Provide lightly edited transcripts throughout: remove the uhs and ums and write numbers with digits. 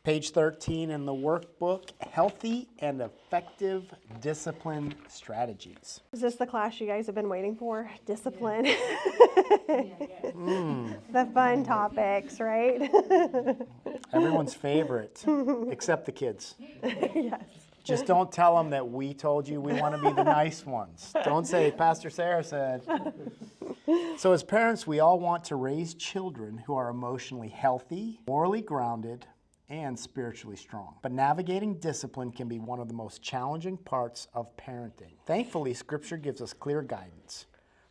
Page 13 in the workbook, Healthy and Effective Discipline Strategies. Is this the class you guys have been waiting for? Discipline. The fun topics, right? Everyone's favorite, except the kids. Yes. Just don't tell them that we told you we want to be the nice ones. Don't say, Pastor Sarah said. So as parents, we all want to raise children who are emotionally healthy, morally grounded, and spiritually strong. But navigating discipline can be one of the most challenging parts of parenting. Thankfully, Scripture gives us clear guidance.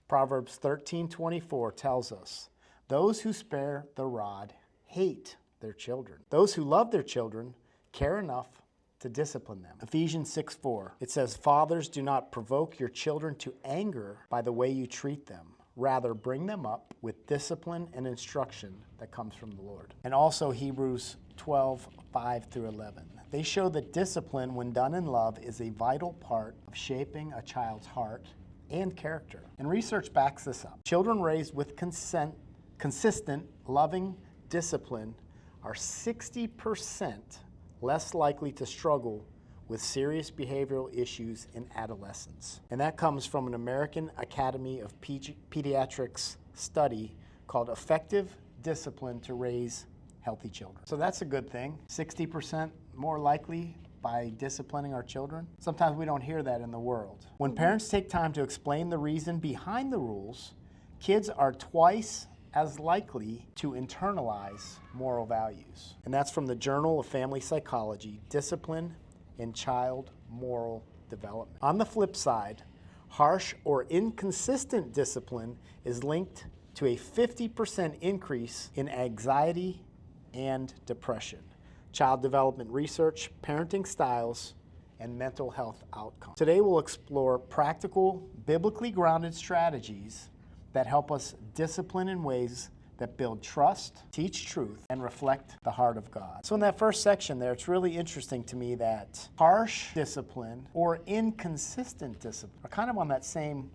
Proverbs 13:24 tells us, "Those who spare the rod hate their children. Those who love their children care enough to discipline them." Ephesians 6:4, it says, "Fathers, do not provoke your children to anger by the way you treat them. Rather, bring them up with discipline and instruction that comes from the Lord." And also Hebrews 12:5-11. They show that discipline, when done in love, is a vital part of shaping a child's heart and character. And research backs this up. Children raised with consistent, loving discipline are 60% less likely to struggle with serious behavioral issues in adolescence. And that comes from an American Academy of Pediatrics study called Effective Discipline to Raise Healthy Children. So that's a good thing. 60% more likely by disciplining our children. Sometimes we don't hear that in the world. When parents take time to explain the reason behind the rules, kids are twice as likely to internalize moral values. And that's from the Journal of Family Psychology, Discipline in Child Moral Development. On the flip side, harsh or inconsistent discipline is linked to a 50% increase in anxiety and depression. Child development research, parenting styles, and mental health outcomes. Today we'll explore practical, biblically grounded strategies that help us discipline in ways that build trust, teach truth, and reflect the heart of God. So in that first section there, it's really interesting to me that harsh discipline or inconsistent discipline are kind of on that same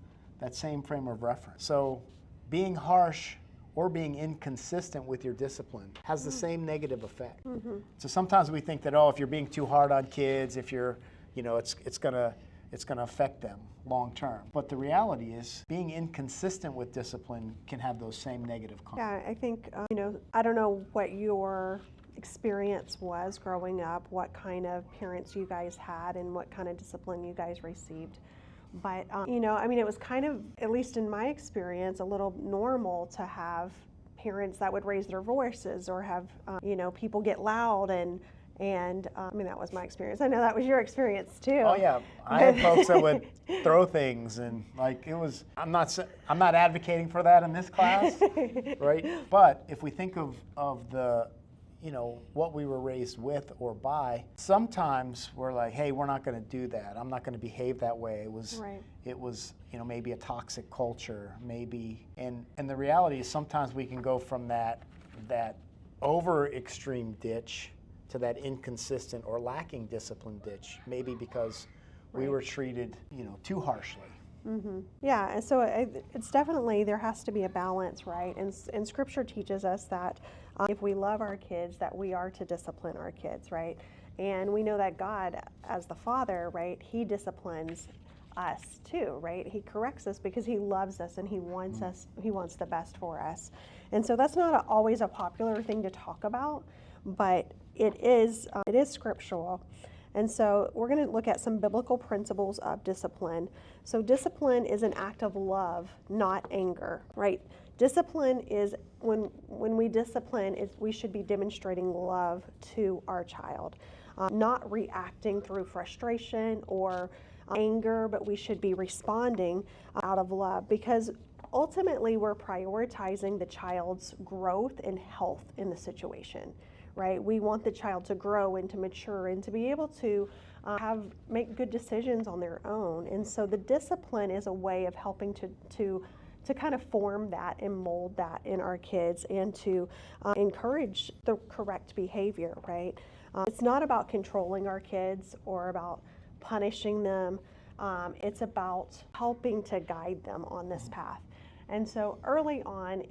frame of reference. So being harsh or being inconsistent with your discipline has the same negative effect. So sometimes we think that, if you're being too hard on kids, if you're, it's gonna affect them long term. But the reality is, being inconsistent with discipline can have those same negative consequences. Yeah, I think, I don't know what your experience was growing up, what kind of parents you guys had, and what kind of discipline you guys received. But, it was kind of, at least in my experience, a little normal to have parents that would raise their voices or have, people get loud and that was my experience. I know that was your experience too. Oh yeah, I had folks that would throw things and I'm not advocating for that in this class, right? But if we think of the, what we were raised with or by, sometimes we're like, hey, we're not going to do that. I'm not going to behave that way. It was maybe a toxic culture, maybe. And the reality is sometimes we can go from that over extreme ditch to that inconsistent or lacking discipline ditch, maybe because we were treated, too harshly. Yeah, and so it's definitely, there has to be a balance, right? And Scripture teaches us that if we love our kids, that we are to discipline our kids, right? And we know that God, as the Father, right, He disciplines us too, right? He corrects us because He loves us and He wants us, He wants the best for us. And so that's not always a popular thing to talk about, but it is scriptural. And so we're going to look at some biblical principles of discipline. So discipline is an act of love, not anger, right? Discipline is, when we discipline, we should be demonstrating love to our child, not reacting through frustration or anger, but we should be responding out of love, because ultimately we're prioritizing the child's growth and health in the situation. Right? We want the child to grow and to mature and to be able to make good decisions on their own. And so the discipline is a way of helping to kind of form that and mold that in our kids and to encourage the correct behavior, right? It's not about controlling our kids or about punishing them. It's about helping to guide them on this path. And so early on,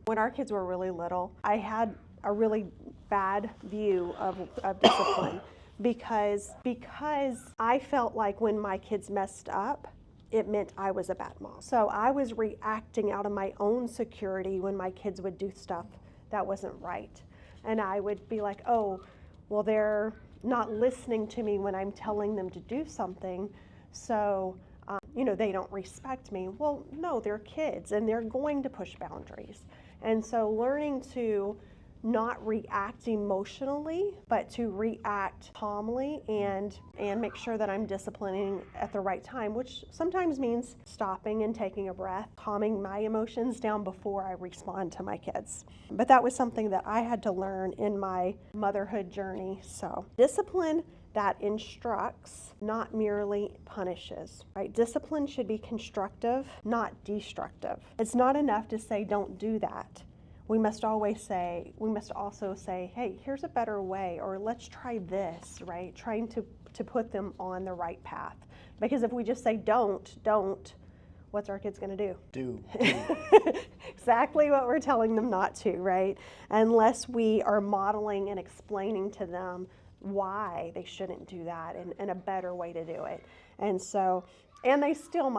when our kids were really little, I had a really bad view of discipline because I felt like when my kids messed up, it meant I was a bad mom. So I was reacting out of my own security when my kids would do stuff that wasn't right. And I would be like, oh, well, they're not listening to me when I'm telling them to do something. So, they don't respect me. Well, no, they're kids and they're going to push boundaries. And so learning to not react emotionally, but to react calmly and make sure that I'm disciplining at the right time, which sometimes means stopping and taking a breath, calming my emotions down before I respond to my kids. But that was something that I had to learn in my motherhood journey. So discipline that instructs, not merely punishes, right? Discipline should be constructive, not destructive. It's not enough to say, don't do that. We must also say, hey, here's a better way, or let's try this, right? Trying to put them on the right path. Because if we just say don't, what's our kids gonna do? Do. Exactly what we're telling them not to, right? Unless we are modeling and explaining to them why they shouldn't do that and a better way to do it. And so, and they're still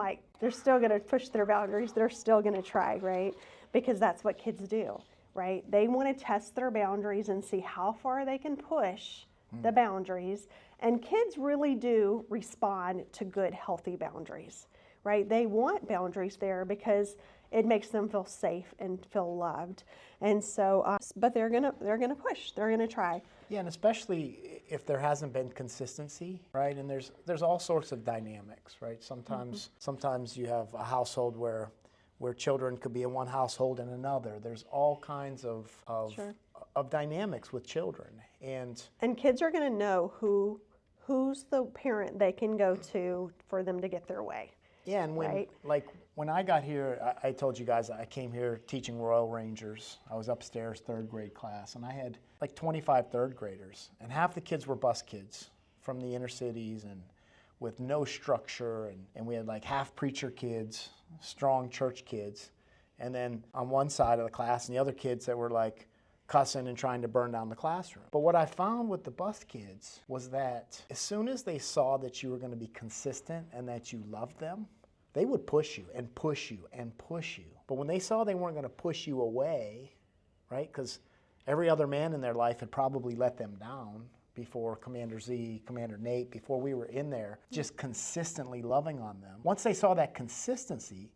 gonna push their boundaries, they're still gonna try, right? Because that's what kids do, right? They want to test their boundaries and see how far they can push the boundaries. And kids really do respond to good, healthy boundaries, right? They want boundaries there because it makes them feel safe and feel loved. And so, but they're gonna push, they're gonna try. Yeah, and especially if there hasn't been consistency, right? And there's all sorts of dynamics, right? Sometimes you have a household where children could be in one household and another. There's all kinds of Sure. of dynamics with children, and kids are going to know who's the parent they can go to for them to get their way. yeah, and when I got here, I told you guys I came here teaching Royal Rangers. I was upstairs, third grade class, and I had like 25 third graders, and half the kids were bus kids from the inner cities and with no structure, and we had like half preacher kids, strong church kids, and then on one side of the class and the other kids that were like cussing and trying to burn down the classroom. But what I found with the bus kids was that as soon as they saw that you were going to be consistent and that you loved them, they would push you and push you and push you. But when they saw they weren't going to push you away, right, because every other man in their life had probably let them down, before Commander Z, Commander Nate, before we were in there, just consistently loving on them. Once they saw that consistency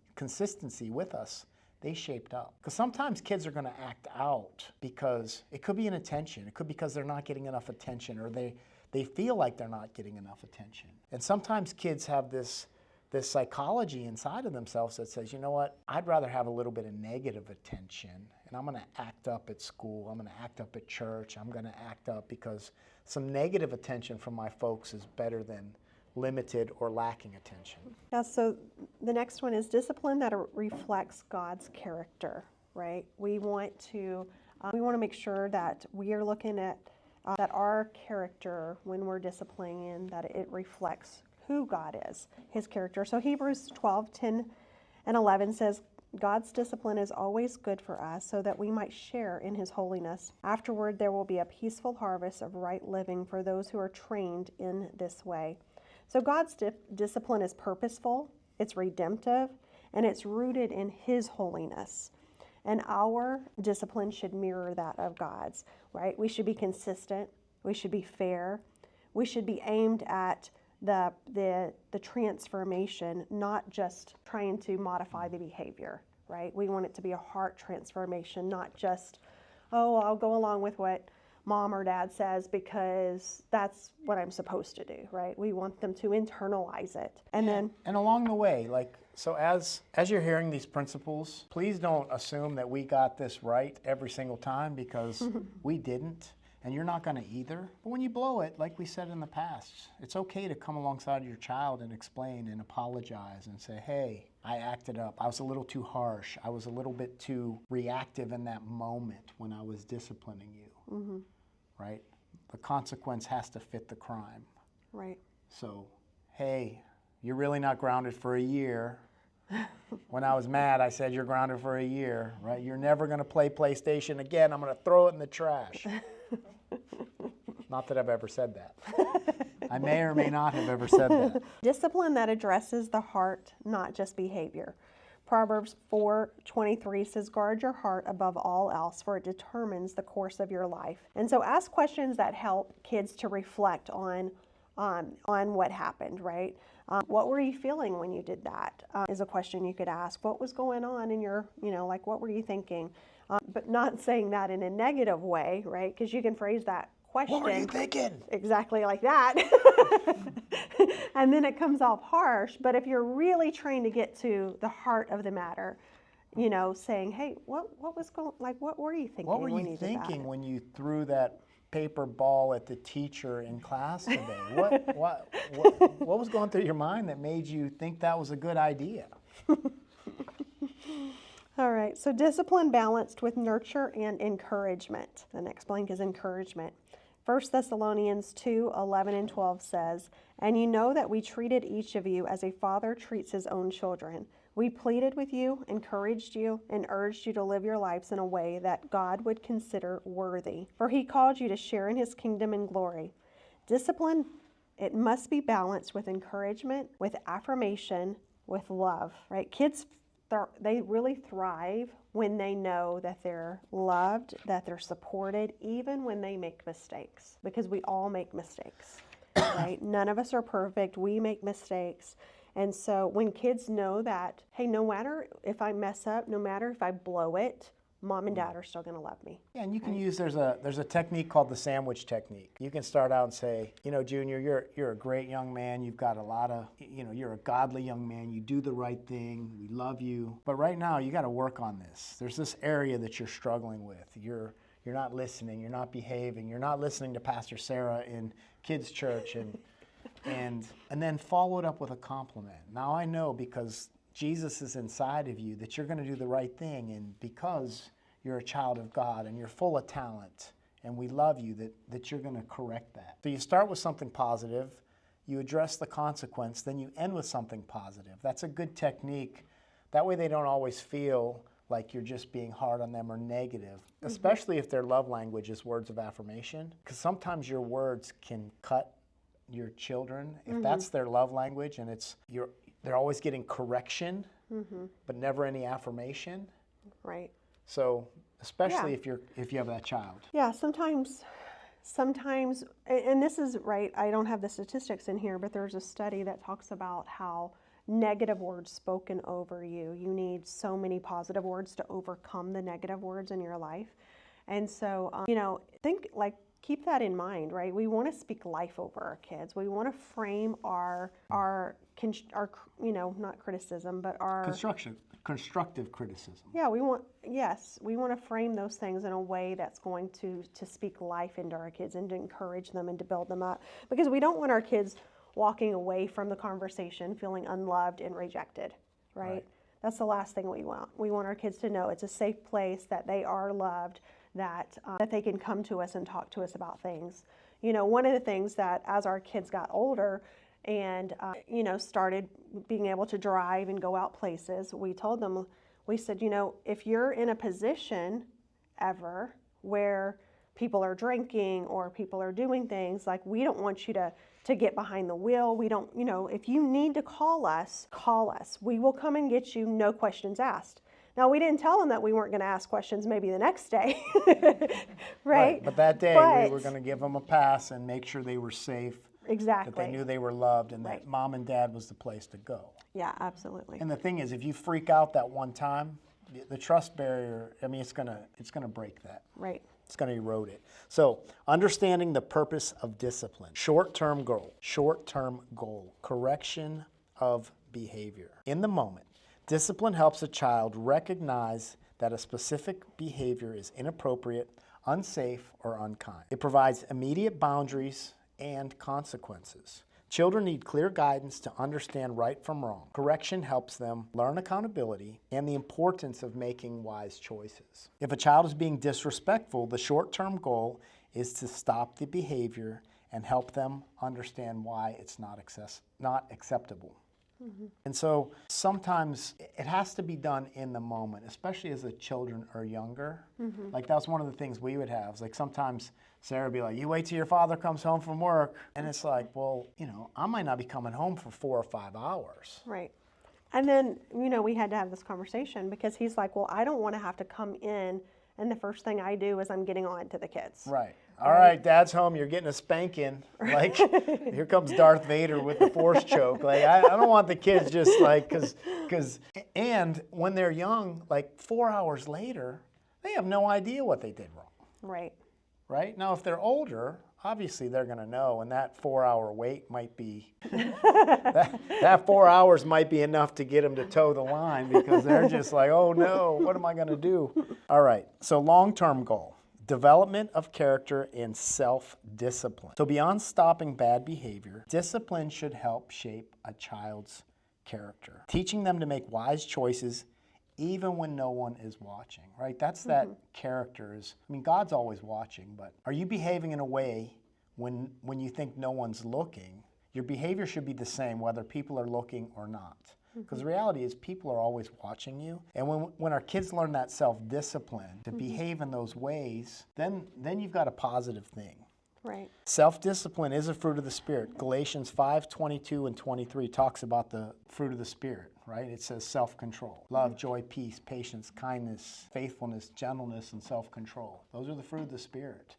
with us, they shaped up. Because sometimes kids are going to act out because it could be an attention. It could be because they're not getting enough attention, or they feel like they're not getting enough attention. And sometimes kids have this psychology inside of themselves that says, you know what, I'd rather have a little bit of negative attention, and I'm going to act up at school, I'm going to act up at church, I'm going to act up because some negative attention from my folks is better than limited or lacking attention. Yeah, so the next one is discipline that reflects God's character, right? We want to make sure that we are looking at that our character when we're disciplining, that it reflects who God is, his character. So Hebrews 12:10 and 11 says, God's discipline is always good for us so that we might share in his holiness. Afterward, there will be a peaceful harvest of right living for those who are trained in this way. So God's discipline is purposeful, it's redemptive, and it's rooted in his holiness. And our discipline should mirror that of God's, right? We should be consistent, we should be fair, we should be aimed at the transformation, not just trying to modify the behavior, right? We want it to be a heart transformation, not just, oh, I'll go along with what mom or dad says because that's what I'm supposed to do, right? We want them to internalize it. And along the way, so as you're hearing these principles, please don't assume that we got this right every single time, because we didn't. And you're not going to either. But when you blow it, like we said in the past, it's okay to come alongside of your child and explain and apologize and say, hey, I acted up. I was a little too harsh. I was a little bit too reactive in that moment when I was disciplining you, right? The consequence has to fit the crime. Right. So, hey, you're really not grounded for a year. When I was mad, I said, you're grounded for a year, right? You're never going to play PlayStation again. I'm going to throw it in the trash. Not that I've ever said that. I may or may not have ever said that. Discipline that addresses the heart, not just behavior. Proverbs 4:23 says, guard your heart above all else, for it determines the course of your life. And so ask questions that help kids to reflect on what happened, right? What were you feeling when you did that? Is a question you could ask. What was going on in your, like what were you thinking? But not saying that in a negative way, right? Because you can phrase that question. What were you thinking? Exactly like that. And then it comes off harsh. But if you're really trying to get to the heart of the matter, saying, hey, what was going, like, what were you thinking? What were you thinking when you threw that paper ball at the teacher in class today? What was going through your mind that made you think that was a good idea? All right, so discipline balanced with nurture and encouragement. The next blank is encouragement. 1 Thessalonians 2:11 and 12 says, and you know that we treated each of you as a father treats his own children. We pleaded with you, encouraged you, and urged you to live your lives in a way that God would consider worthy. For he called you to share in his kingdom and glory. Discipline, it must be balanced with encouragement, with affirmation, with love, right? Kids, they really thrive when they know that they're loved, that they're supported, even when they make mistakes, because we all make mistakes, right? None of us are perfect. We make mistakes. And so when kids know that, hey, no matter if I mess up, no matter if I blow it, mom and dad are still going to love me. Yeah, and you can use, there's a technique called the sandwich technique. You can start out and say, Junior, you're a great young man. You've got a lot of, you're a godly young man. You do the right thing. We love you. But right now, you got to work on this. There's this area that you're struggling with. You're not listening. You're not behaving. You're not listening to Pastor Sarah in kids' church. And then follow it up with a compliment. Now I know because Jesus is inside of you that you're going to do the right thing, and because you're a child of God and you're full of talent and we love you, that you're going to correct that. So you start with something positive, you address the consequence, then you end with something positive. That's a good technique. That way they don't always feel like you're just being hard on them or negative, especially if their love language is words of affirmation, because sometimes your words can cut your children, if that's their love language, and they're always getting correction, but never any affirmation. Right. So, especially if you have that child. Yeah, sometimes, and this is right, I don't have the statistics in here, but there's a study that talks about how negative words spoken over you need so many positive words to overcome the negative words in your life. And so, keep that in mind, right? We want to speak life over our kids. We want to frame our not criticism, but our constructive criticism. Yeah, we want to frame those things in a way that's going to speak life into our kids and to encourage them and to build them up, because we don't want our kids walking away from the conversation feeling unloved and rejected, right? That's the last thing we want. We want our kids to know it's a safe place, that they are loved, that they can come to us and talk to us about things. One of the things that as our kids got older and started being able to drive and go out places, we told them, we said, if you're in a position ever where people are drinking or people are doing things, like, we don't want you to get behind the wheel. We don't, if you need to call us. We will come and get you, no questions asked. Now, we didn't tell them that we weren't going to ask questions maybe the next day, right? But that day, we were going to give them a pass and make sure they were safe. Exactly. That they knew they were loved, and that mom and dad was the place to go. Yeah, absolutely. And the thing is, if you freak out that one time, the trust barrier, it's going to break that. Right. It's going to erode it. So, understanding the purpose of discipline. Short-term goal, correction of behavior. In the moment, discipline helps a child recognize that a specific behavior is inappropriate, unsafe, or unkind. It provides immediate boundaries and consequences. Children need clear guidance to understand right from wrong. Correction helps them learn accountability and the importance of making wise choices. If a child is being disrespectful, the short-term goal is to stop the behavior and help them understand why it's not acceptable. And so sometimes it has to be done in the moment, especially as the children are younger. Like that's one of the things we would have. It's like sometimes Sarah would be like, you wait till your father comes home from work. And it's like, well, I might not be coming home for 4 or 5 hours. Right. And then, we had to have this conversation because he's like, well, I don't want to have to come in and the first thing I do is I'm getting on to the kids. Right. All right, Dad's home. You're getting a spanking. Like, here comes Darth Vader with the force choke. Like, I don't want the kids just like, and when they're young, like 4 hours later, they have no idea what they did wrong. Right. Right? Now, if they're older, obviously they're going to know, and that 4-hour wait might be, that 4 hours might be enough to get them to toe the line because they're just like, oh no, what am I going to do? All right, so long-term goal. Development of character and self-discipline. So beyond stopping bad behavior, discipline should help shape a child's character, teaching them to make wise choices even when no one is watching, right? That's that character is, God's always watching, but are you behaving in a way when you think no one's looking? Your behavior should be the same whether people are looking or not. Because the reality is people are always watching you. And when our kids learn that self-discipline to behave in those ways, then you've got a positive thing. Right. Self-discipline is a fruit of the Spirit. Galatians 5:22 and 23 talks about the fruit of the Spirit, right? It says self-control. Love, joy, peace, patience, kindness, faithfulness, gentleness, and self-control. Those are the fruit of the Spirit.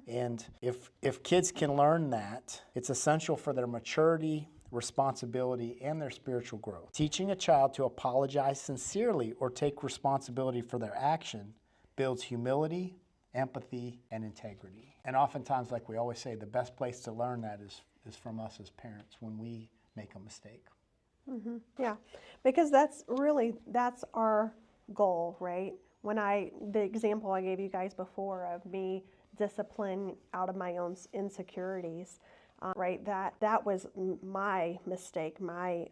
And if kids can learn that, it's essential for their maturity, responsibility, and their spiritual growth. Teaching a child to apologize sincerely or take responsibility for their action builds humility, empathy, and integrity. And oftentimes, like we always say, the best place to learn that is from us as parents when we make a mistake. Yeah, because that's our goal, right? The example I gave you guys before of me discipline out of my own insecurities, right? That was my mistake, my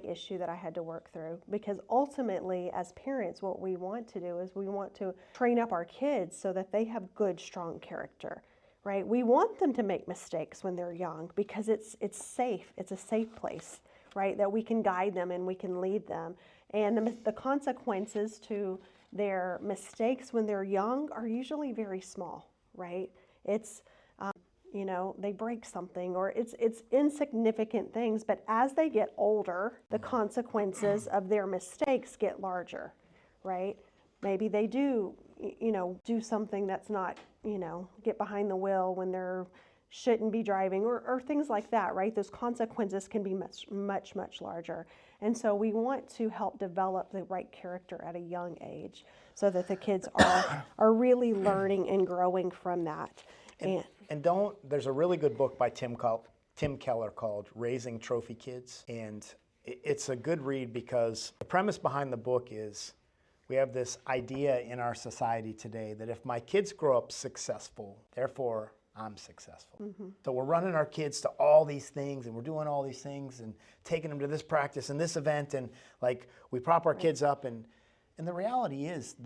issue that I had to work through. Because ultimately, as parents, what we want to do is we want to train up our kids so that they have good, strong character, right? We want them to make mistakes when they're young because it's safe. It's a safe place, right? That we can guide them and we can lead them. And the consequences to their mistakes when they're young are usually very small, right? It's they break something or it's insignificant things, but as they get older, the consequences of their mistakes get larger, right? Maybe they do something that's not, get behind the wheel when they're shouldn't be driving or things like that, right? Those consequences can be much, much, much larger. And so we want to help develop the right character at a young age so that the kids are really learning and growing from that. There's a really good book by Tim Keller called Raising Trophy Kids. And it's a good read because the premise behind the book is we have this idea in our society today that if my kids grow up successful, therefore I'm successful. So we're running our kids to all these things and we're doing all these things and taking them to this practice and this event and like we prop our kids up and the reality is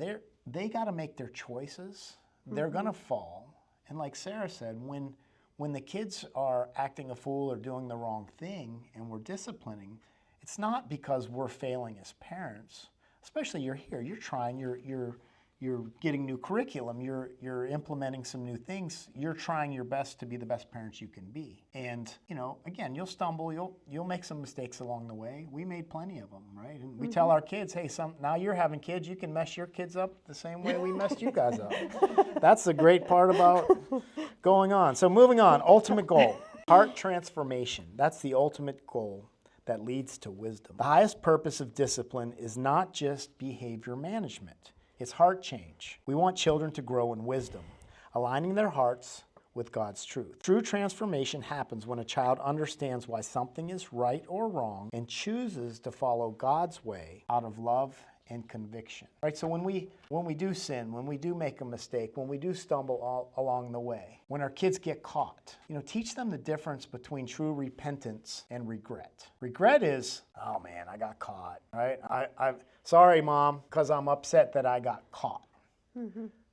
they got to make their choices. They're going to fall. And like Sarah said, when the kids are acting a fool or doing the wrong thing and we're disciplining, it's not because we're failing as parents. Especially you're here, you're trying, you're getting new curriculum, you're implementing some new things, you're trying your best to be the best parents you can be. And again, you'll stumble, you'll make some mistakes along the way. We made plenty of them, right? And we tell our kids, hey, now you're having kids, you can mess your kids up the same way we messed you guys up. That's the great part about going on. So moving on, ultimate goal, heart transformation. That's the ultimate goal that leads to wisdom. The highest purpose of discipline is not just behavior management. It's heart change. We want children to grow in wisdom, aligning their hearts with God's truth. True transformation happens when a child understands why something is right or wrong and chooses to follow God's way out of love and conviction. Right? So when we do sin, when we do make a mistake, when we do stumble all along the way, when our kids get caught, teach them the difference between true repentance and regret. Regret is, oh man, I got caught, right? I'm sorry, Mom, because I'm upset that I got caught.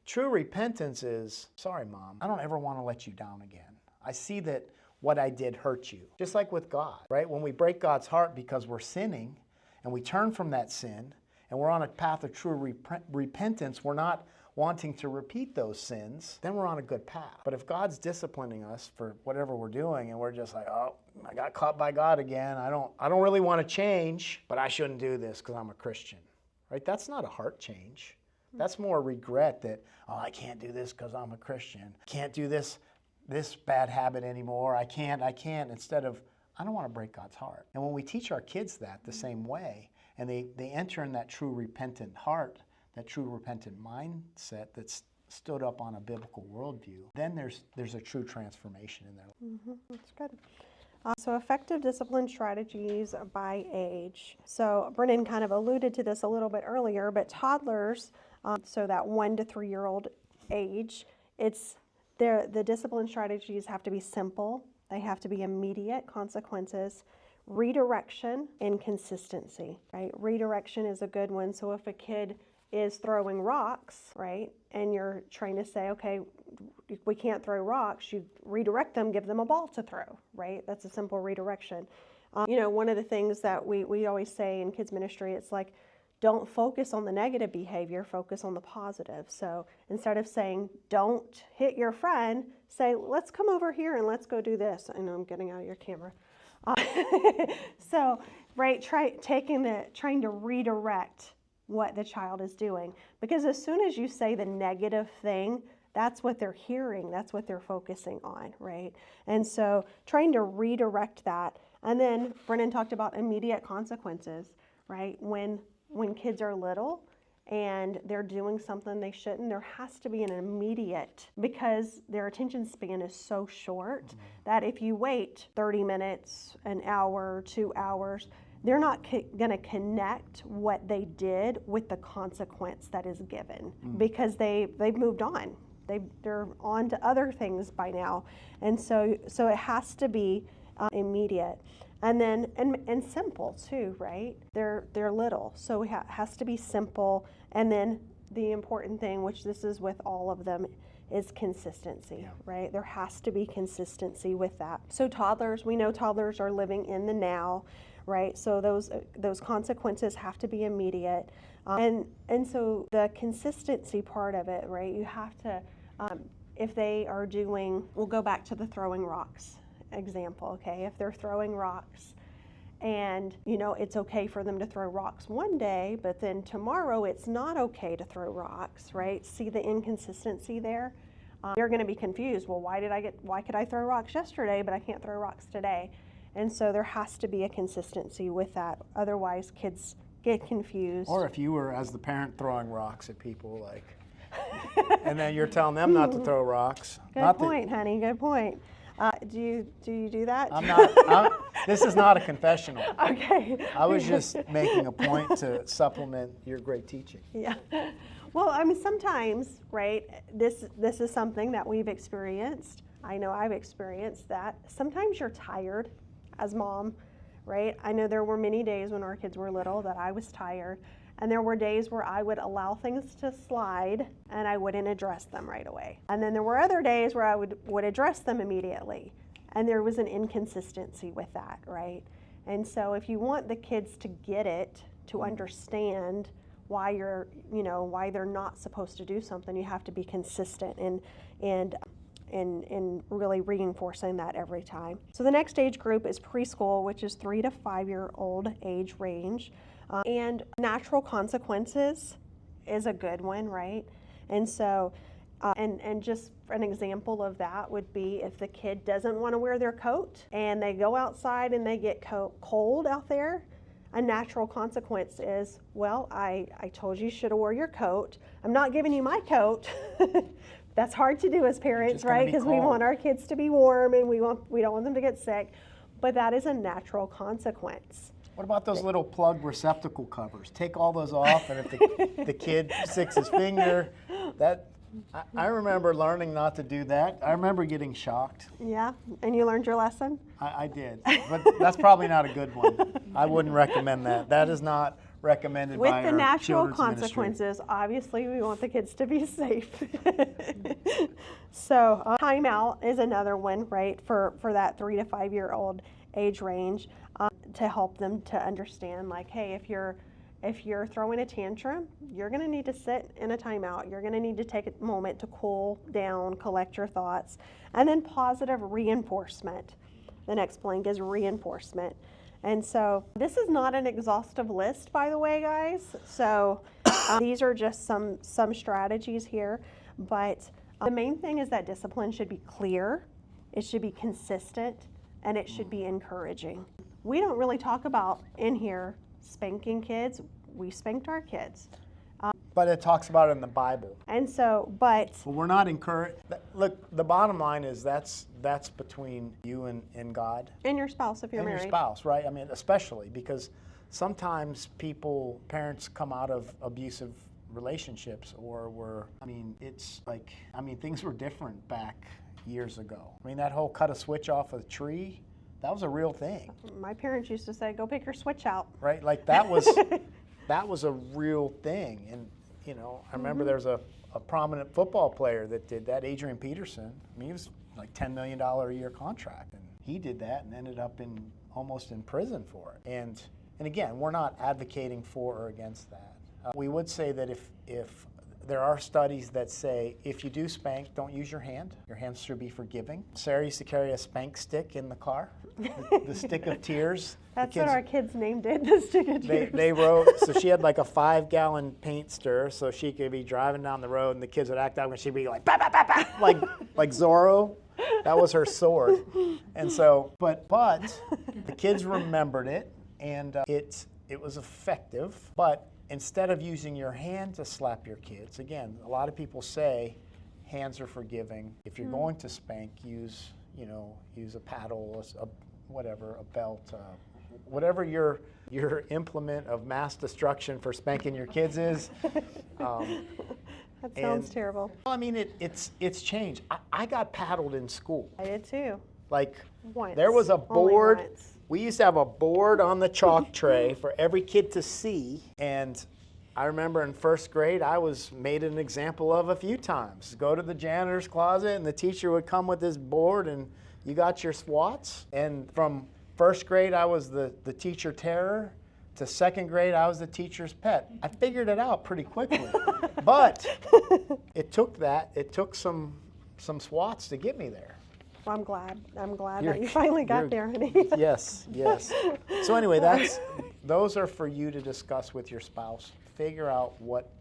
True repentance is, sorry, Mom, I don't ever want to let you down again. I see that what I did hurt you. Just like with God, right? When we break God's heart because we're sinning and we turn from that sin and we're on a path of true repentance, we're not wanting to repeat those sins, then we're on a good path. But if God's disciplining us for whatever we're doing and we're just like, oh, I got caught by God again, I don't really want to change, but I shouldn't do this because I'm a Christian, right? That's not a heart change. That's more regret that, oh, I can't do this because I'm a Christian. Can't do this bad habit anymore. I can't, instead of, I don't want to break God's heart. And when we teach our kids that the same way, and they enter in that true repentant heart, that true repentant mindset that's stood up on a biblical worldview, then there's a true transformation in their life. That's good. So effective discipline strategies by age. So Brennan kind of alluded to this a little bit earlier, but toddlers, so that 1 to 3 year old age, the discipline strategies have to be simple. They have to be immediate consequences, redirection, and consistency, right? Redirection is a good one. So if a kid is throwing rocks, right, and you're trying to say, okay, we can't throw rocks, you redirect them, give them a ball to throw, right? That's a simple redirection. One of the things that we always say in kids ministry, it's like, don't focus on the negative behavior, focus on the positive. So instead of saying, don't hit your friend, say, let's come over here and let's go do this. I know I'm getting out of your camera. So, right, trying to redirect what the child is doing. Because as soon as you say the negative thing, that's what they're hearing, that's what they're focusing on, right? And so trying to redirect that. And then Brennan talked about immediate consequences, right? When kids are little and they're doing something they shouldn't, there has to be an immediate, because their attention span is so short that if you wait 30 minutes, an hour, 2 hours, they're not going to connect what they did with the consequence that is given because they've moved on. They're on to other things by now. And so it has to be immediate. And then, and simple too, right? They're little, so it has to be simple. And then the important thing, which this is with all of them, is consistency, right? There has to be consistency with that. So we know toddlers are living in the now, right? So those consequences have to be immediate. And so the consistency part of it, right? You have to, if they are doing, we'll go back to the throwing rocks example, okay? If they're throwing rocks and, it's okay for them to throw rocks one day, but then tomorrow it's not okay to throw rocks, right? See the inconsistency there? You're going to be confused. Well, why could I throw rocks yesterday, but I can't throw rocks today? And so there has to be a consistency with that. Otherwise, kids get confused. Or if you were, as the parent, throwing rocks at people, like, and then you're telling them not to throw rocks. Good point, honey. Good point. Do you do that? I'm not. This is not a confessional. Okay. I was just making a point to supplement your great teaching. Yeah. Well, I mean, sometimes, right, this is something that we've experienced. I know I've experienced that. Sometimes you're tired as mom, right? I know there were many days when our kids were little that I was tired. And there were days where I would allow things to slide and I wouldn't address them right away. And then there were other days where I would address them immediately. And there was an inconsistency with that, right? And so if you want the kids to get it, to understand why why they're not supposed to do something, you have to be consistent and really reinforcing that every time. So the next age group is preschool, which is 3 to 5 year old age range. And natural consequences is a good one, right? And so, and just an example of that would be if the kid doesn't want to wear their coat and they go outside and they get cold out there, a natural consequence is, well, I told you should have wore your coat. I'm not giving you my coat. That's hard to do as parents, right? Because we want our kids to be warm and we don't want them to get sick. But that is a natural consequence. What about those little plug receptacle covers? Take all those off, and if the kid sticks his finger, I remember learning not to do that. I remember getting shocked. Yeah, and you learned your lesson? I did, but that's probably not a good one. I wouldn't recommend that. That is not recommended with by the our natural children's ministry. consequences. Obviously, we want the kids to be safe. So timeout is another one, right, for that 3 to 5 year old age range, to help them to understand, like, hey, if you're throwing a tantrum, you're going to need to sit in a timeout. You're going to need to take a moment to cool down, collect your thoughts. And then positive reinforcement. The next blank is reinforcement. And so this is not an exhaustive list, by the way, guys. So these are just some strategies here. But the main thing is that discipline should be clear, it should be consistent, and it should be encouraging. We don't really talk about in here spanking kids. We spanked our kids. But it talks about it in the Bible. And so, but Well, we're not encouraged. Look, the bottom line is that's between you and God and your spouse if you're and married. your spouse, right? I mean, especially because sometimes parents come out of abusive relationships things were different back years ago. I mean, that whole cut a switch off a tree, that was a real thing, My parents used to say, go pick your switch out. right? Like that was a real thing. And I remember there was a prominent football player that did that, Adrian Peterson. I mean, he was like $10 million a year contract, and he did that and ended up almost in prison for it. And again, we're not advocating for or against that. We would say that if there are studies that say if you do spank, don't use your hand. Your hands should be forgiving. Sarah used to carry a spank stick in the car, the stick of tears. That's what our kids named it, the stick of tears. They wrote, so she had like a 5-gallon paint stir, so she could be driving down the road and the kids would act out and she'd be like, bah, bah, bah, bah, like Zorro. That was her sword. And so, but the kids remembered it, and it was effective. But instead of using your hand to slap your kids, again, a lot of people say hands are forgiving. If you're going to spank, use a paddle, a belt, whatever your implement of mass destruction for spanking your kids is. That sounds terrible. Well, I mean, it's changed. I got paddled in school. I did too. Like, Once. there was a Only board. once. We used to have a board on the chalk tray for every kid to see. And I remember in first grade, I was made an example of a few times. Go to the janitor's closet, and the teacher would come with this board, and you got your SWATs. And from first grade, I was the teacher terror. To second grade, I was the teacher's pet. I figured it out pretty quickly. But it took some SWATs to get me there. Well, I'm glad that you finally got there, honey. Yes. So anyway, those are for you to discuss with your spouse. Figure out what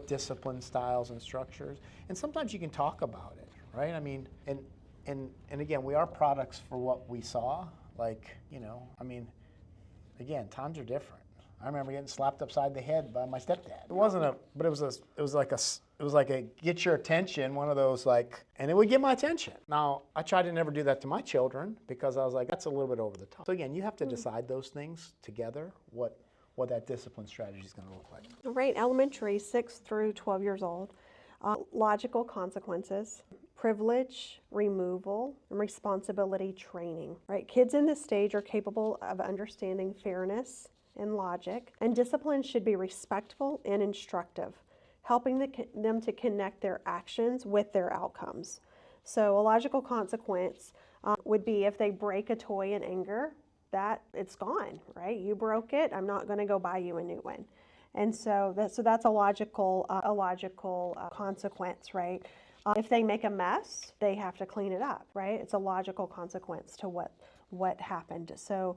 discipline styles and structures, and sometimes you can talk about it, right? I mean, and again, we are products for what we saw. Like, again, times are different. I remember getting slapped upside the head by my stepdad. It was like a get your attention, one of those and it would get my attention. Now, I tried to never do that to my children because I was like, that's a little bit over the top. So again, you have to decide those things together, what that discipline strategy is going to look like. Right, elementary, 6 through 12 years old. Logical consequences, privilege removal, and responsibility training. Right, kids in this stage are capable of understanding fairness and logic, and discipline should be respectful and instructive, helping them to connect their actions with their outcomes. So a logical consequence would be if they break a toy in anger, that it's gone, right? You broke it, I'm not going to go buy you a new one. And so that's a logical consequence, right? If they make a mess, they have to clean it up, right? It's a logical consequence to what happened. So,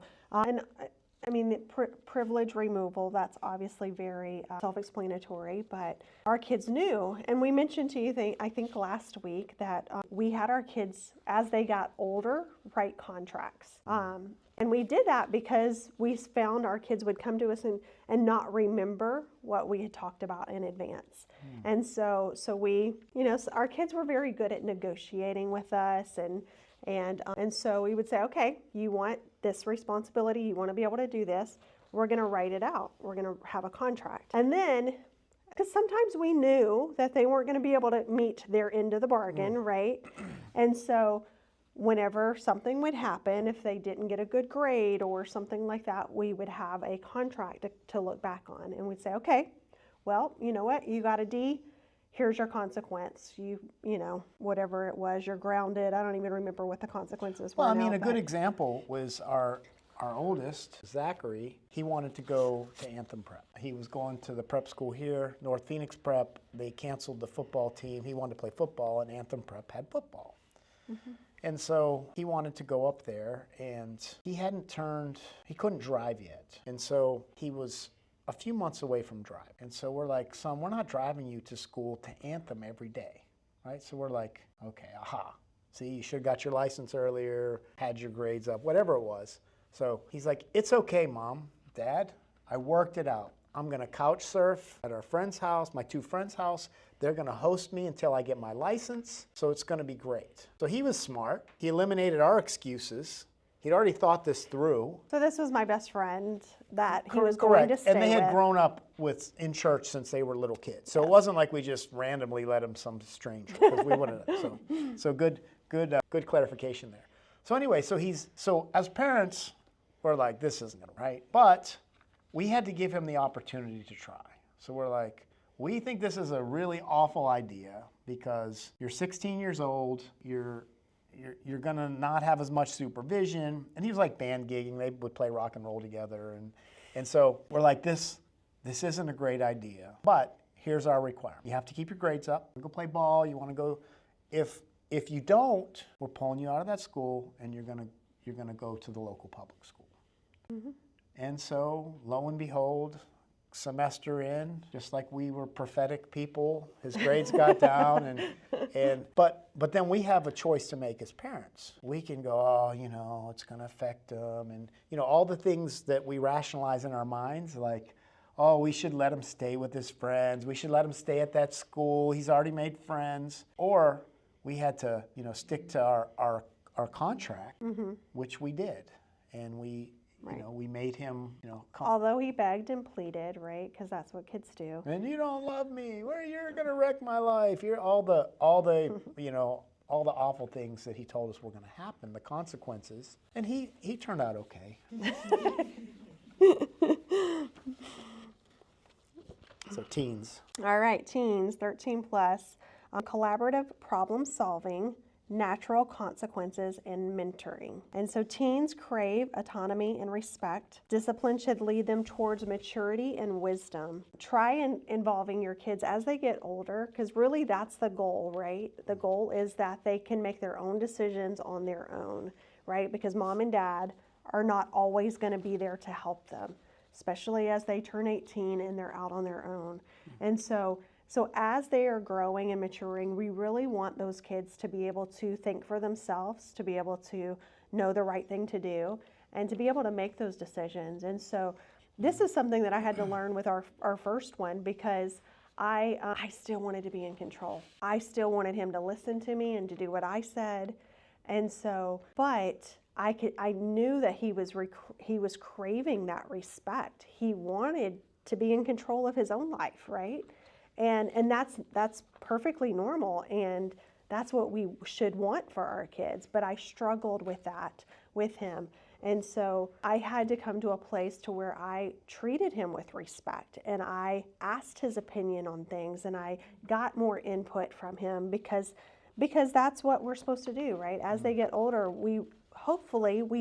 the privilege removal, that's obviously very self-explanatory, but our kids knew, and we mentioned to you, I think last week, that we had our kids, as they got older, write contracts. And we did that because we found our kids would come to us and not remember what we had talked about in advance. And so we, our kids were very good at negotiating with us, and so we would say, okay, you want this responsibility, you want to be able to do this, we're going to write it out, we're going to have a contract. And then, because sometimes we knew that they weren't going to be able to meet their end of the bargain, right? And so whenever something would happen, if they didn't get a good grade or something like that, we would have a contract to look back on. And we'd say, okay, well, you know what? You got a D. Here's your consequence. You know, whatever it was, you're grounded. I don't even remember what the consequences were. Well, I now, mean, a good but- example was our oldest, Zachary. He wanted to go to Anthem Prep. He was going to the prep school here, North Phoenix Prep. They canceled the football team. He wanted to play football, and Anthem Prep had football. And so he wanted to go up there, and he couldn't drive yet. And so he was a few months away from driving. And so we're like, son, we're not driving you to school to Anthem every day, right? So we're like, okay, aha. See, you should have got your license earlier, had your grades up, whatever it was. So he's like, it's okay, Mom, Dad, I worked it out. I'm gonna couch surf at our friend's house, my two friends' house. They're gonna host me until I get my license, so it's gonna be great. So he was smart. He eliminated our excuses. He'd already thought this through. So this was my best friend that he was going to stay And they had with. grown up in church since they were little kids. So it wasn't like we just randomly let him some stranger, because we wouldn't. So good clarification there. So anyway, so as parents, we're like, this isn't gonna right. But we had to give him the opportunity to try. So we're like, we think this is a really awful idea because you're 16 years old, you're gonna not have as much supervision. And he was like band gigging, they would play rock and roll together. And so we're like, this isn't a great idea, but here's our requirement. You have to keep your grades up, go play ball, you wanna go, if you don't, we're pulling you out of that school and you're gonna go to the local public school. And so, lo and behold, semester in, just like we were prophetic people, his grades got down, but then we have a choice to make as parents. We can go, oh, you know, it's going to affect him, and you know, all the things that we rationalize in our minds, like, oh, we should let him stay with his friends, we should let him stay at that school, he's already made friends, or we had to, you know, stick to our contract, which we did, and we. You know, we made him, you know, Although he begged and pleaded, right? Because that's what kids do. and you don't love me. You're gonna wreck my life. You're all the you know, all the awful things that he told us were gonna happen, the consequences. And he turned out okay. So teens. All right, teens, 13 plus, collaborative problem solving, natural consequences, and mentoring. And so teens crave autonomy and respect. Discipline should lead them towards maturity and wisdom. Try involving your kids as they get older, because really that's the goal, right? The goal is that they can make their own decisions on their own, right? Because mom and dad are not always going to be there to help them, especially as they turn 18 and they're out on their own. And so as they are growing and maturing, we really want those kids to be able to think for themselves, to be able to know the right thing to do, and to be able to make those decisions. And so this is something that I had to learn with our first one, because I still wanted to be in control. I still wanted him to listen to me and to do what I said. And so, but I knew that he was craving that respect. He wanted to be in control of his own life, right? And that's perfectly normal, and that's what we should want for our kids. But I struggled with that with him. And so I had to come to a place to where I treated him with respect, and I asked his opinion on things, and I got more input from him because that's what we're supposed to do, right? As they get older, we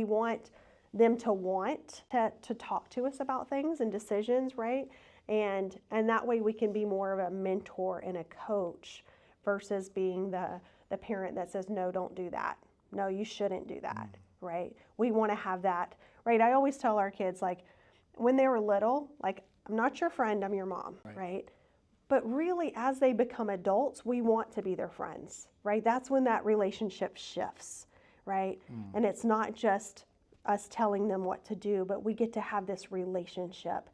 want them to want to talk to us about things and decisions, right? And that way we can be more of a mentor and a coach versus being the parent that says, no, don't do that. No, you shouldn't do that, right? We want to have that, right? I always tell our kids, like, when they were little, like, I'm not your friend, I'm your mom, right? But really, as they become adults, we want to be their friends, right? That's when that relationship shifts, right? And it's not just us telling them what to do, but we get to have this relationship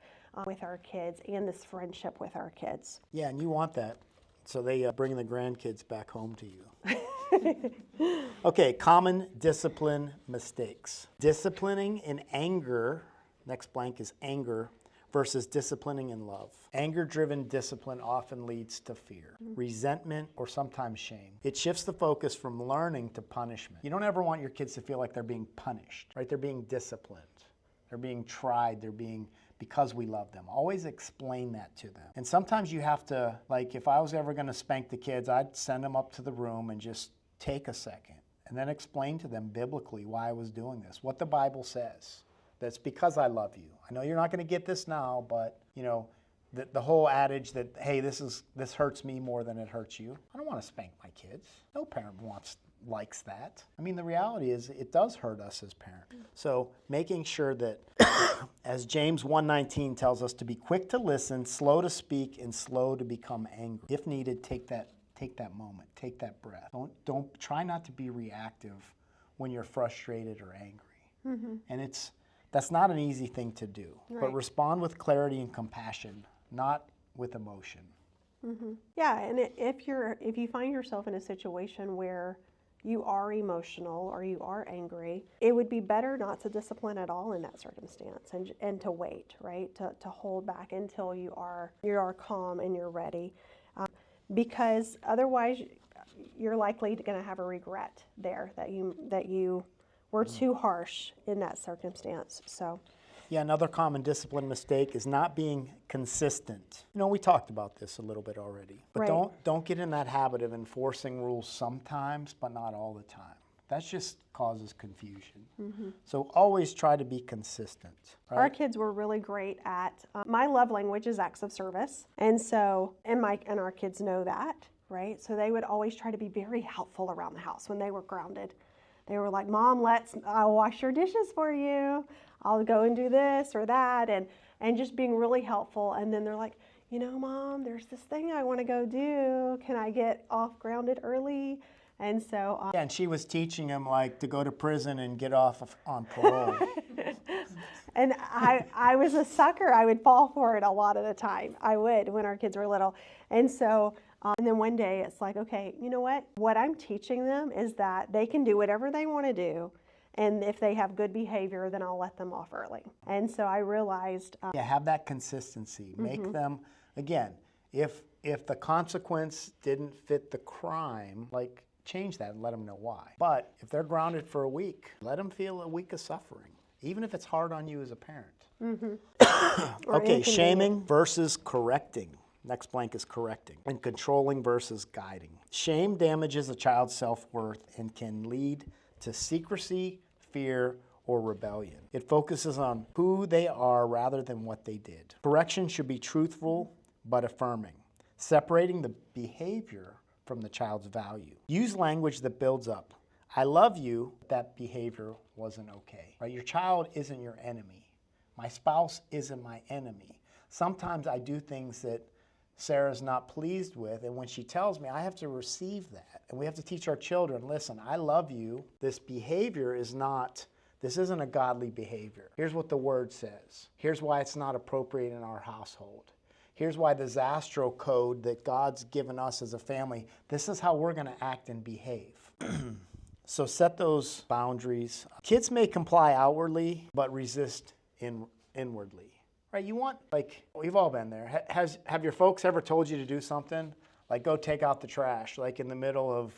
with our kids and this friendship with our kids. Yeah, and you want that. So they bring the grandkids back home to you. Okay, common discipline mistakes. Disciplining in anger, next blank is anger, versus disciplining in love. Anger-driven discipline often leads to fear, resentment, or sometimes shame. It shifts the focus from learning to punishment. You don't ever want your kids to feel like they're being punished, right? They're being disciplined. They're being tried. They're being, because we love them. Always explain that to them. And sometimes you have to, like if I was ever going to spank the kids, I'd send them up to the room and just take a second and then explain to them biblically why I was doing this, what the Bible says. That's because I love you. I know you're not going to get this now, but you know, the whole adage that, hey, this hurts me more than it hurts you. I don't want to spank my kids. No parent likes that. I mean, the reality is it does hurt us as parents. So making sure that, as James 1:19 tells us, to be quick to listen, slow to speak, and slow to become angry. If needed, take that moment, take that breath. Don't try not to be reactive when you're frustrated or angry. And that's not an easy thing to do. Right. But respond with clarity and compassion, not with emotion. Yeah, and if you find yourself in a situation where you are emotional or you are angry, it would be better not to discipline at all in that circumstance and to wait, right? To hold back until you are calm and you're ready. Because otherwise you're likely going to have a regret there that you were too harsh in that circumstance. So Yeah, another common discipline mistake is not being consistent. You know, we talked about this a little bit already. But Right. don't get in that habit of enforcing rules sometimes, but not all the time. That just causes confusion. So always try to be consistent. Right? our kids were really great at my love language is acts of service, and so and our kids know that, right? So they would always try to be very helpful around the house when they were grounded. They were like, "Mom, I'll wash your dishes for you. I'll go and do this or that," and just being really helpful. And then they're like, "You know, Mom, there's this thing I want to go do. Can I get off grounded early?" And so Yeah, and she was teaching him like to go to prison and get off on parole. and I was a sucker. I would fall for it a lot of the time. I would when our kids were little. And so, and then one day it's like, okay, you know what? What I'm teaching them is that they can do whatever they want to do. And if they have good behavior, then I'll let them off early. And so I realized, Yeah, have that consistency. Make them, again, if the consequence didn't fit the crime, like change that and let them know why. But if they're grounded for a week, let them feel a week of suffering, even if it's hard on you as a parent. or Okay, inconvenient. shaming versus correcting. Next blank is correcting. And controlling versus guiding. Shame damages a child's self-worth and can lead to secrecy, fear, or rebellion. It focuses on who they are rather than what they did. Correction should be truthful but affirming, separating the behavior from the child's value. Use language that builds up. I love you, that behavior wasn't okay. Right? Your child isn't your enemy. My spouse isn't my enemy. Sometimes I do things that Sarah's not pleased with, and when she tells me, I have to receive that. And we have to teach our children, listen, I love you. This behavior this isn't a godly behavior. Here's what the word says. Here's why it's not appropriate in our household. Here's why the Zastro code that God's given us as a family, this is how we're going to act and behave. So set those boundaries. Kids may comply outwardly, but resist inwardly. Right, you want, like, we've all been there. Have your folks ever told you to do something? Like go take out the trash, like in the middle of,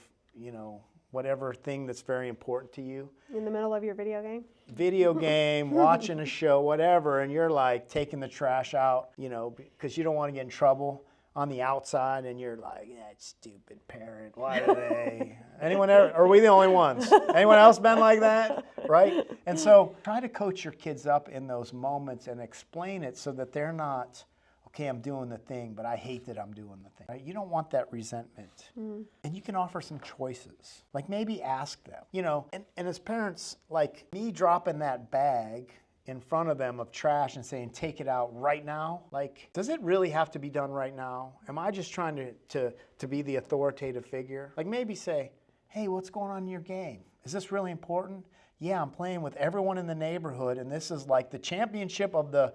whatever thing that's very important to you. In the middle of your video game? Video game, watching a show, whatever, and you're like taking the trash out, because you don't want to get in trouble on the outside, and you're like, that stupid parent, why do they? Anyone ever, are we the only ones? Anyone else been like that? Right? And so try to coach your kids up in those moments and explain it so that they're not, okay, I'm doing the thing, but I hate that I'm doing the thing. Right? You don't want that resentment. And you can offer some choices. Like maybe ask them, and as parents, like me dropping that bag in front of them of trash and saying, take it out right now. Like, does it really have to be done right now? Am I just trying to be the authoritative figure? Like maybe say, hey, what's going on in your game? Is this really important? Yeah, I'm playing with everyone in the neighborhood, and this is like the championship of the,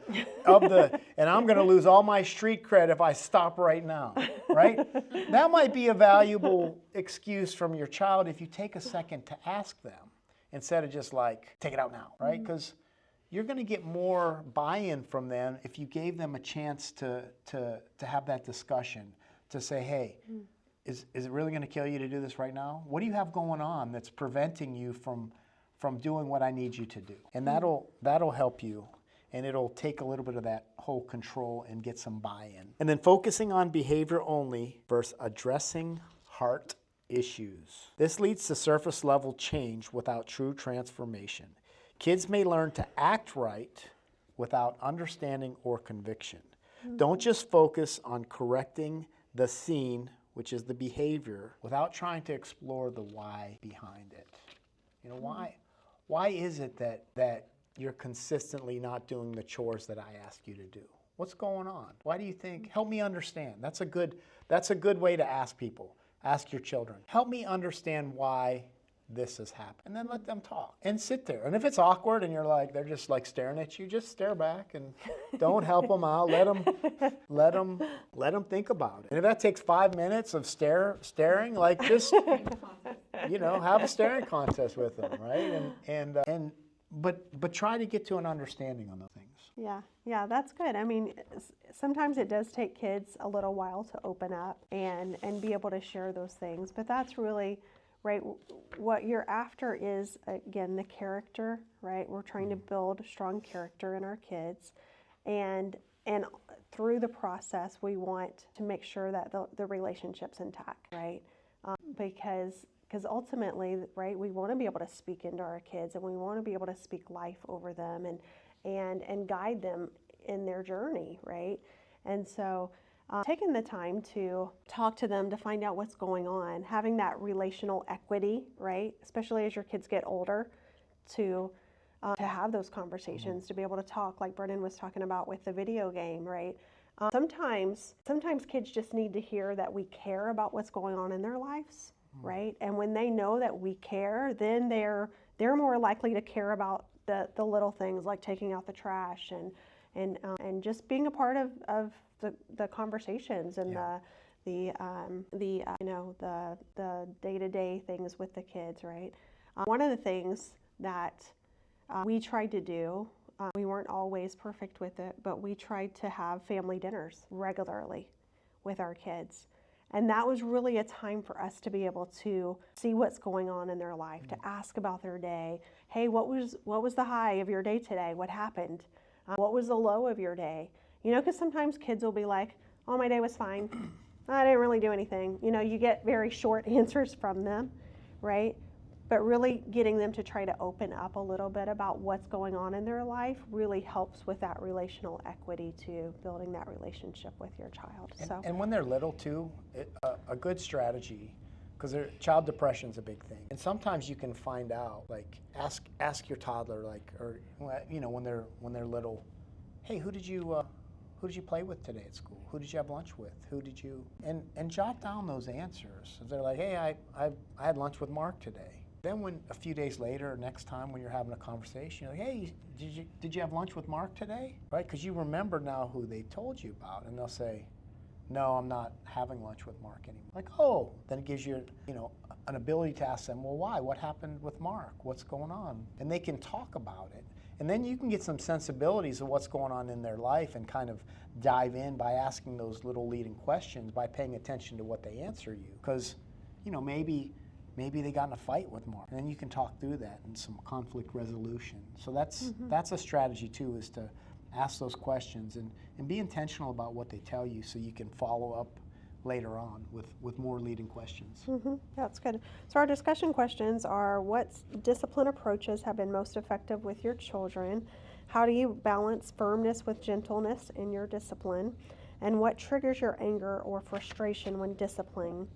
and I'm going to lose all my street cred if I stop right now, right? That might be a valuable excuse from your child if you take a second to ask them instead of just like, take it out now, right? Because you're going to get more buy-in from them if you gave them a chance to have that discussion, to say, hey, is it really going to kill you to do this right now? What do you have going on that's preventing you from doing what I need you to do? And that'll help you, and it'll take a little bit of that whole control and get some buy-in. And then focusing on behavior only versus addressing heart issues. This leads to surface level change without true transformation. Kids may learn to act right without understanding or conviction. Don't just focus on correcting the scene, which is the behavior, without trying to explore the why behind it. You know, why is it that you're consistently not doing the chores that I ask you to do? What's going on? Why do you think? Help me understand. That's a good way to ask people. Ask your children. Help me understand why this has happened. And then let them talk and sit there. And if it's awkward and they're just like staring at you, just stare back and don't help them out. Let them think about it. And if that takes 5 minutes of staring, like just, have a staring contest with them, right? But try to get to an understanding on those things. Yeah, that's good. I mean, sometimes it does take kids a little while to open up and be able to share those things, but that's really, right, what you're after is, again, the character, right? We're trying to build strong character in our kids, and through the process, we want to make sure that the relationship's intact, right? Because ultimately, right, we want to be able to speak into our kids, and we want to be able to speak life over them and guide them in their journey, right? And so taking the time to talk to them, to find out what's going on, having that relational equity, right? Especially as your kids get older, to have those conversations, to be able to talk, like Brennan was talking about with the video game, right? Sometimes kids just need to hear that we care about what's going on in their lives, right? And when they know that we care, then they're more likely to care about the little things, like taking out the trash and just being a part of the conversations and the day-to-day things with the kids, right? One of the things that we tried to do, we weren't always perfect with it, but we tried to have family dinners regularly with our kids. And that was really a time for us to be able to see what's going on in their life, to ask about their day. Hey, what was the high of your day today? What happened? What was the low of your day? Because sometimes kids will be like, oh, my day was fine. I didn't really do anything. You get very short answers from them, right? But really getting them to try to open up a little bit about what's going on in their life really helps with that relational equity to building that relationship with your child. And when they're little too, a good strategy, because child depression is a big thing. And sometimes you can find out, like ask your toddler, when they're little, hey, who did you play with today at school? Who did you have lunch with? And jot down those answers. If they're like, hey, I had lunch with Mark today. Then when a few days later, next time when you're having a conversation, you're like, hey, did you have lunch with Mark today? Right? Because you remember now who they told you about, and they'll say, no, I'm not having lunch with Mark anymore. Like, oh, then it gives you, an ability to ask them, well, why? What happened with Mark? What's going on? And they can talk about it. And then you can get some sensibilities of what's going on in their life and kind of dive in by asking those little leading questions, by paying attention to what they answer you. Because, maybe they got in a fight with Mark, and then you can talk through that and some conflict resolution. So that's a strategy too, is to ask those questions and be intentional about what they tell you, so you can follow up later on with more leading questions. That's good. So our discussion questions are: what discipline approaches have been most effective with your children? How do you balance firmness with gentleness in your discipline? And what triggers your anger or frustration when disciplining?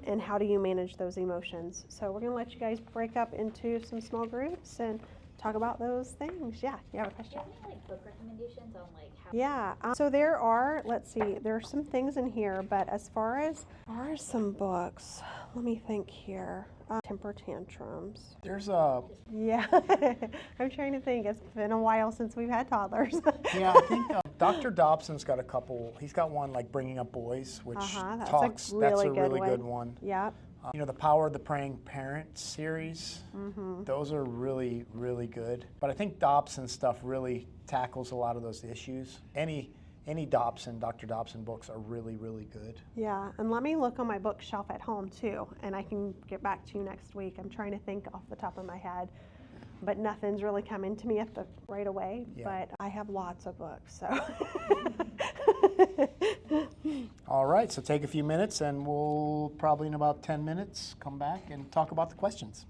And how do you manage those emotions? So we're going to let you guys break up into some small groups and talk about those things. Yeah, you have a question? Do you have any book recommendations on how? Yeah, so there are, there are some things in here, but as far as some books, let me think here. Temper tantrums. There's a... Yeah, I'm trying to think. It's been a while since we've had toddlers. Yeah, I think Dr. Dobson's got a couple. He's got one like Bringing Up Boys, which That's talks. a really good one. Yeah. You know, the Power of the Praying Parent series, those are really, really good. But I think Dobson stuff really tackles a lot of those issues. Any Dobson, Dr. Dobson books are really, really good. Yeah, and let me look on my bookshelf at home too, and I can get back to you next week. I'm trying to think off the top of my head, but nothing's really coming to me right away. Yeah. But I have lots of books, so. All right, so take a few minutes and we'll probably in about 10 minutes come back and talk about the questions.